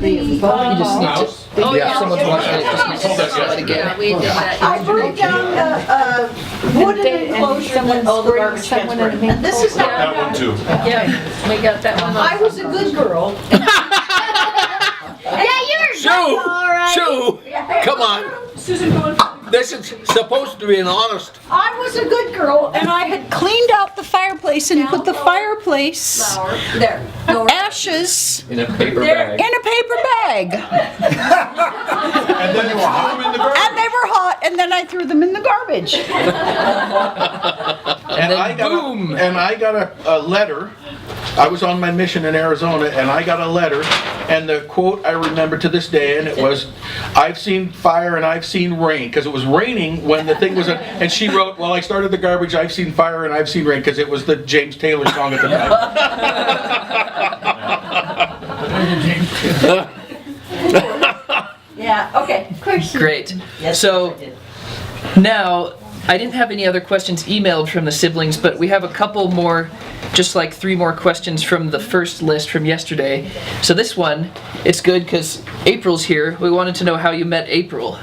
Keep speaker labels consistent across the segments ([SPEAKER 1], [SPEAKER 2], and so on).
[SPEAKER 1] You just need to, if someone's watching it, just need to sell it again.
[SPEAKER 2] We did that.
[SPEAKER 3] I broke down a wooden enclosure that screens transparent. And this is how
[SPEAKER 4] That one too.
[SPEAKER 2] Yeah, we got that one.
[SPEAKER 3] I was a good girl.
[SPEAKER 5] Yeah, you're
[SPEAKER 6] Sue,
[SPEAKER 5] all right.
[SPEAKER 6] Sue, come on.
[SPEAKER 3] Susan going.
[SPEAKER 6] This is supposed to be an honest.
[SPEAKER 3] I was a good girl and I had cleaned out the fireplace and put the fireplace
[SPEAKER 2] There.
[SPEAKER 3] ashes
[SPEAKER 1] In a paper
[SPEAKER 3] in
[SPEAKER 1] bag.
[SPEAKER 3] a paper bag.
[SPEAKER 4] And then you were home in the garden.
[SPEAKER 3] And they were hot and then I threw them in the garbage.
[SPEAKER 6] And
[SPEAKER 1] then boom.
[SPEAKER 6] I got a letter. I was on my mission in Arizona, and I got a letter, and the quote I remember to this day, and it was, "I've seen fire and I've seen rain," because it was raining when the thing was. And she wrote, "Well, I started the garbage. I've seen fire and I've seen rain," because it was the James Taylor song at the time.
[SPEAKER 3] Yeah, okay.
[SPEAKER 5] Of course you
[SPEAKER 1] Great.
[SPEAKER 3] Yes,
[SPEAKER 1] So
[SPEAKER 3] I did.
[SPEAKER 1] now, I didn't have any other questions emailed from the siblings, but we have a couple more, just like 3 more questions from the first list from yesterday. So this one, it's good because April's here. We wanted to know how you met April.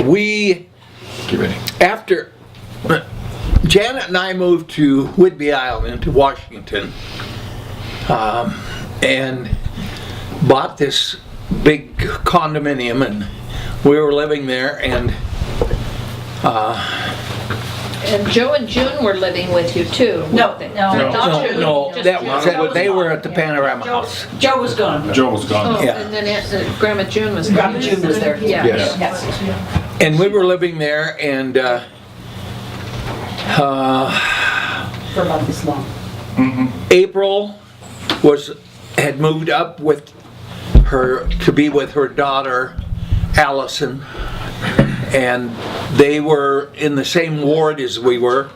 [SPEAKER 6] We,
[SPEAKER 4] Get ready.
[SPEAKER 6] after Janet and I moved to Whidbey Island, to Washington, and bought this big condominium, and we were living there, and
[SPEAKER 2] And Joe and June were living with you too.
[SPEAKER 3] No,
[SPEAKER 2] weren't they?
[SPEAKER 3] no.
[SPEAKER 2] Not June, just
[SPEAKER 6] that
[SPEAKER 2] June.
[SPEAKER 6] was, they were at the Panorama House.
[SPEAKER 3] Joe was gone.
[SPEAKER 4] Joe was
[SPEAKER 2] Oh,
[SPEAKER 4] gone.
[SPEAKER 6] Yeah.
[SPEAKER 2] and then Grandma June was.
[SPEAKER 3] Grandma June was there.
[SPEAKER 2] Yeah.
[SPEAKER 4] Yes.
[SPEAKER 3] Yes.
[SPEAKER 6] And we were living there, and
[SPEAKER 3] For about this long.
[SPEAKER 6] April had moved up with her to be with her daughter Allison, and they were in the same ward as we were,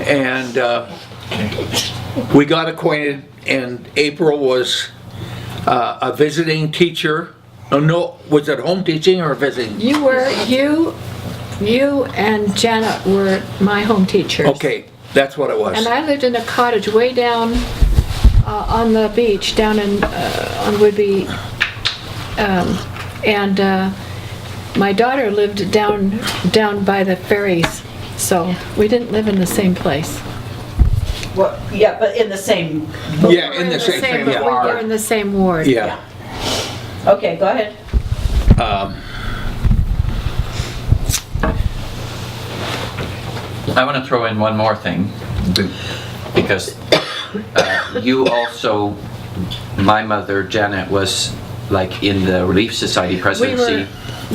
[SPEAKER 6] and we got acquainted, and April was a visiting teacher. Oh, no, was it home teaching or visiting?
[SPEAKER 7] You and Janet were my home teachers.
[SPEAKER 6] Okay, that's what it was.
[SPEAKER 7] And I lived in a cottage way down on the beach, down on Whidbey. And my daughter lived down by the ferries, so we didn't live in the same place.
[SPEAKER 3] Well, yeah, but in the same.
[SPEAKER 6] Yeah, in the same thing,
[SPEAKER 7] but we were
[SPEAKER 6] yeah.
[SPEAKER 7] in the same ward.
[SPEAKER 6] Yeah.
[SPEAKER 3] Okay, go ahead.
[SPEAKER 8] I want to throw in one more thing, because you also, my mother, Janet, was like in the Relief Society presidency.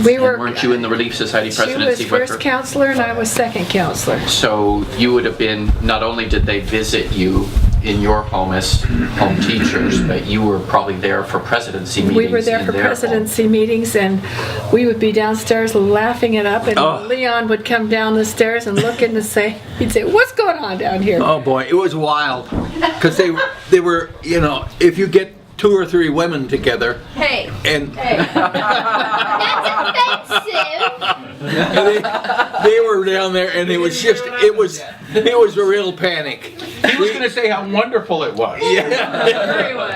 [SPEAKER 7] We
[SPEAKER 8] And
[SPEAKER 7] were.
[SPEAKER 8] weren't you in the Relief Society
[SPEAKER 7] She was
[SPEAKER 8] presidency with her?
[SPEAKER 7] first counselor and I was second counselor.
[SPEAKER 8] So you would have been, not only did they visit you in your home as home teachers, but you were probably there for presidency meetings
[SPEAKER 7] We were there
[SPEAKER 8] in
[SPEAKER 7] for
[SPEAKER 8] their home.
[SPEAKER 7] presidency meetings, and we would be downstairs laughing it up, and
[SPEAKER 6] Oh.
[SPEAKER 7] Leon would come down the stairs and look in and say, he'd say, "What's going on down here?"
[SPEAKER 6] Oh boy, it was wild, because they were, you know, if you get 2 or 3 women together,
[SPEAKER 2] Hey,
[SPEAKER 6] and
[SPEAKER 5] That's offensive.
[SPEAKER 6] they were down there, and it was just, it was a real panic.
[SPEAKER 9] He was going to say how wonderful it was.
[SPEAKER 2] everyone.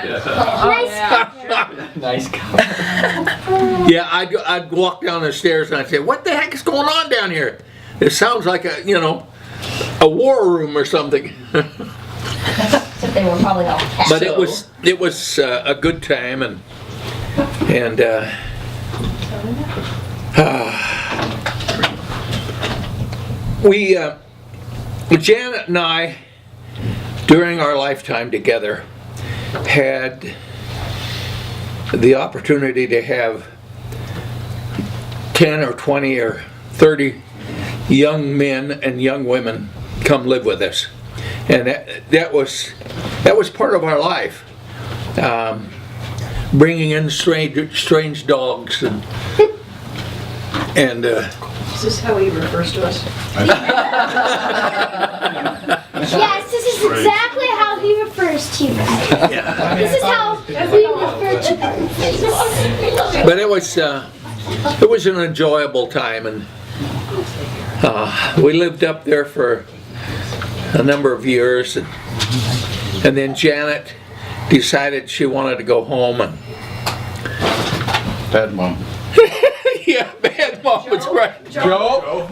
[SPEAKER 1] Nice guy.
[SPEAKER 6] Yeah, I'd walk down the stairs and I'd say, "What the heck is going on down here? It sounds like a war room or something."
[SPEAKER 5] Except they were probably all cats.
[SPEAKER 6] But it was a good time, and we Janet and I, during our lifetime together, had the opportunity to have 10 or 20 or 30 young men and young women come live with us, and that was part of our life. Bringing in strange dogs and
[SPEAKER 3] This is how he refers to us.
[SPEAKER 5] Yes, this is exactly how he refers to you guys. This is how we refer to you.
[SPEAKER 6] but it was an enjoyable time, and we lived up there for a number of years, and then Janet decided she wanted to go home and
[SPEAKER 4] Bad mom.
[SPEAKER 6] yeah, bad mom was right.
[SPEAKER 9] Joe?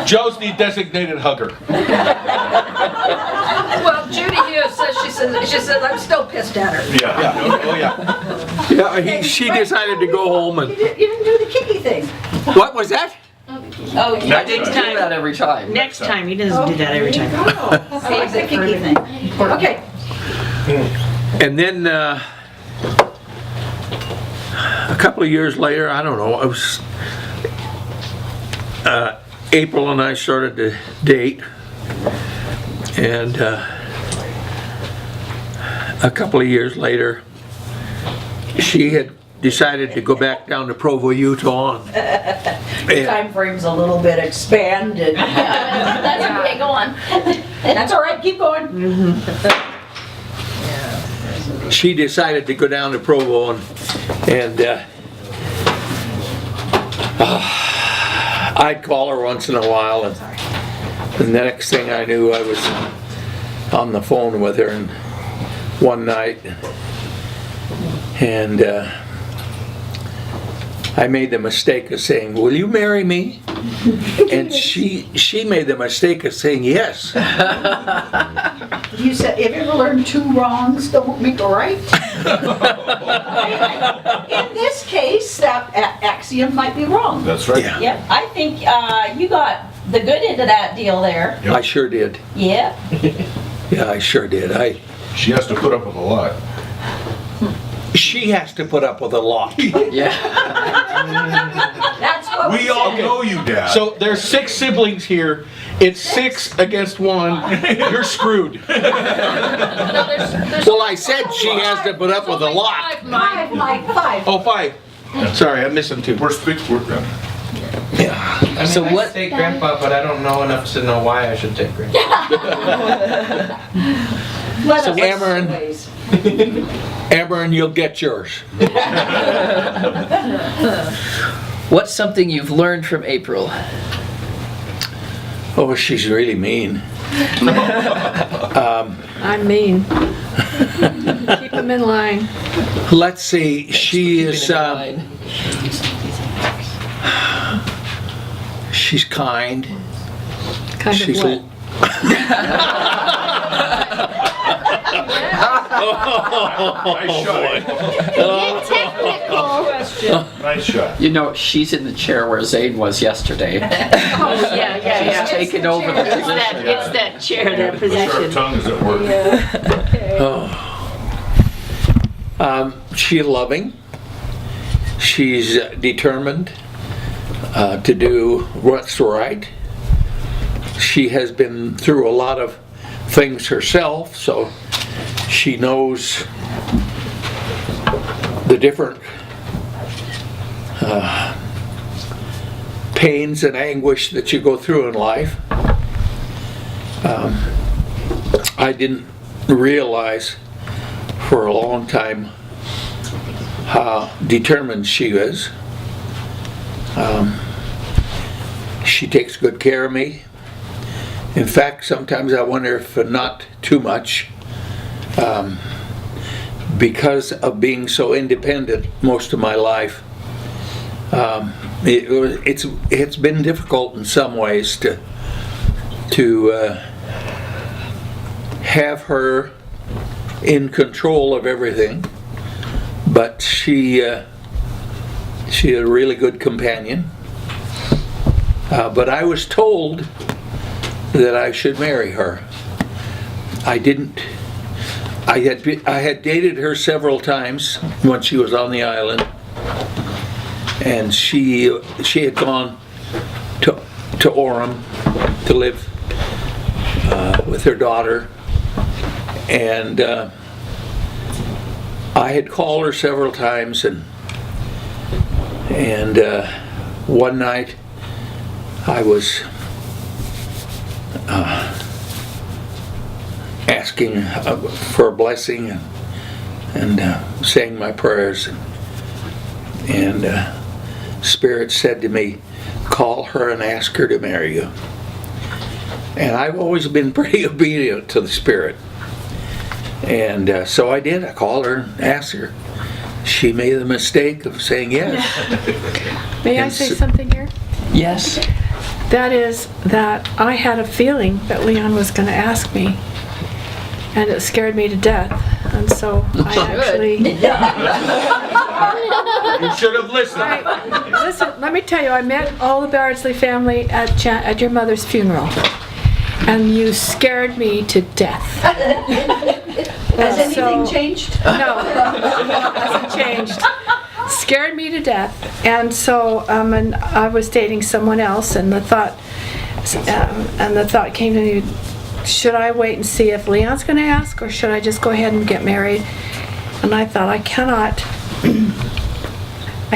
[SPEAKER 9] Joe's the designated hugger.
[SPEAKER 2] Well, Judy Hughes says, she said, I'm still pissed at her.
[SPEAKER 9] Yeah. Oh, yeah.
[SPEAKER 6] Yeah, she decided to go home and
[SPEAKER 3] You didn't do the kicky thing.
[SPEAKER 6] what was that?
[SPEAKER 2] Oh,
[SPEAKER 8] I didn't do that every time.
[SPEAKER 10] Next time, he doesn't do that every time.
[SPEAKER 3] Save the kicky thing. Okay.
[SPEAKER 6] And then a couple of years later, I don't know, it was April and I started to date, and a couple of years later, she had decided to go back down to Provo, Utah. And
[SPEAKER 3] Time frame's a little bit expanded.
[SPEAKER 5] That's okay, go on.
[SPEAKER 3] That's all right, keep going.
[SPEAKER 6] she decided to go down to Provo, and I'd call her once in a while, and the next thing I knew, I was on the phone with her and one night, and I made the mistake of saying, "Will you marry me?" And she made the mistake of saying yes.
[SPEAKER 3] You said, if you ever learned two wrongs, don't make a right. In this case, that axiom might be wrong.
[SPEAKER 4] That's right.
[SPEAKER 6] Yeah,
[SPEAKER 10] Yep, I think you got the good end of that deal there.
[SPEAKER 6] I sure did.
[SPEAKER 10] Yeah.
[SPEAKER 6] Yeah, I sure did.
[SPEAKER 4] She has to put up with a lot.
[SPEAKER 6] She has to put up with a lot.
[SPEAKER 8] Yeah.
[SPEAKER 3] That's what
[SPEAKER 4] We all know you, Dad.
[SPEAKER 9] So there's 6 siblings here. It's 6 against 1. You're screwed.
[SPEAKER 6] Well, I said she has to put up with a lot.
[SPEAKER 3] Five, Mike, five.
[SPEAKER 9] Oh, 5. Sorry, I'm missing 2.
[SPEAKER 4] We're
[SPEAKER 6] Yeah.
[SPEAKER 1] So
[SPEAKER 11] I
[SPEAKER 1] what-
[SPEAKER 11] take grandpa, but I don't know enough to know why I should take grandpa.
[SPEAKER 3] Let
[SPEAKER 6] So
[SPEAKER 3] us
[SPEAKER 6] Ameren-
[SPEAKER 3] ways.
[SPEAKER 6] Ameren, you'll get yours.
[SPEAKER 1] What's something you've learned from April?
[SPEAKER 6] Oh, she's really mean.
[SPEAKER 7] I'm mean. Keep them in line.
[SPEAKER 6] Let's see, she is,
[SPEAKER 1] Keeping it in line.
[SPEAKER 6] she's kind.
[SPEAKER 7] Kind
[SPEAKER 6] She's
[SPEAKER 7] of what?
[SPEAKER 4] Nice shot.
[SPEAKER 5] Get technical.
[SPEAKER 4] Nice shot.
[SPEAKER 8] You know, she's in the chair where Zane was yesterday.
[SPEAKER 10] Oh, yeah.
[SPEAKER 8] She's taken over the
[SPEAKER 10] It's
[SPEAKER 8] position.
[SPEAKER 10] that chair, that
[SPEAKER 4] The sharp
[SPEAKER 10] position.
[SPEAKER 4] tongue is at work.
[SPEAKER 6] She's loving. She's determined to do what's right. She has been through a lot of things herself, so she knows the different pains and anguish that you go through in life. I didn't realize for a long time how determined she is. She takes good care of me. In fact, sometimes I wonder if not too much, because of being so independent most of my life. It's been difficult in some ways to have her in control of everything, but she's a really good companion. But I was told that I should marry her. I didn't. I had dated her several times when she was on the island, and she had gone to Orem to live with her daughter, and I had called her several times, and one night I was asking for a blessing and saying my prayers, and Spirit said to me, "Call her and ask her to marry you." And I've always been pretty obedient to the Spirit. And so I did. I called her and asked her. She made the mistake of saying yes.
[SPEAKER 7] May I
[SPEAKER 6] And
[SPEAKER 7] say
[SPEAKER 6] so-
[SPEAKER 7] something here?
[SPEAKER 1] Yes.
[SPEAKER 7] That is that I had a feeling that Leon was going to ask me, and it scared me to death. And so I actually,
[SPEAKER 9] You should have listened.
[SPEAKER 7] listen, let me tell you, I met all the Bardsley family at your mother's funeral, and you scared me to death.
[SPEAKER 3] Has anything
[SPEAKER 7] So-
[SPEAKER 3] changed?
[SPEAKER 7] No, hasn't changed. Scared me to death, and so and I was dating someone else, and the thought came to me: should I wait and see if Leon's going to ask, or should I just go ahead and get married? And I thought I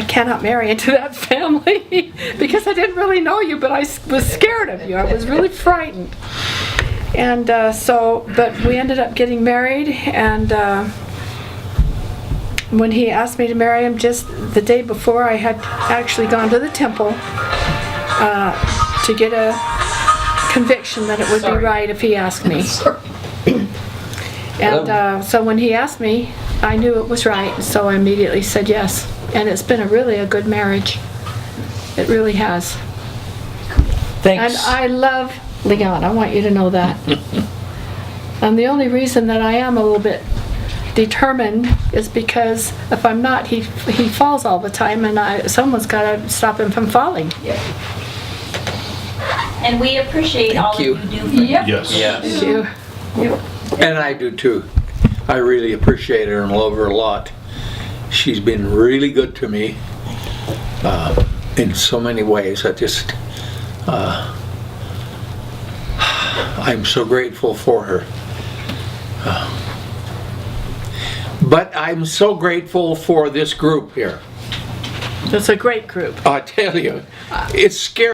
[SPEAKER 7] cannot marry into that family because I didn't really know you, but I was scared of you. I was really frightened, and but we ended up getting married, and. When he asked me to marry him, just the day before, I had actually gone to the temple to get a conviction that it would be right if he asked me. And so when he asked me, I knew it was right, so I immediately said yes. And it's been really a good marriage. It really has.
[SPEAKER 1] Thanks.
[SPEAKER 7] And I love Leon, I want you to know that. And the only reason that I am a little bit determined is because if I'm not, he falls all the time, and someone's got to stop him from falling.
[SPEAKER 10] And we appreciate all that
[SPEAKER 1] you.
[SPEAKER 10] you do for him.
[SPEAKER 4] Yes.
[SPEAKER 7] Thank you.
[SPEAKER 6] And I do too. I really appreciate her and love her a lot. She's been really good to me in so many ways. I'm so grateful for her. But I'm so grateful for this group here.
[SPEAKER 7] It's a great group.
[SPEAKER 6] I tell you, it's scary.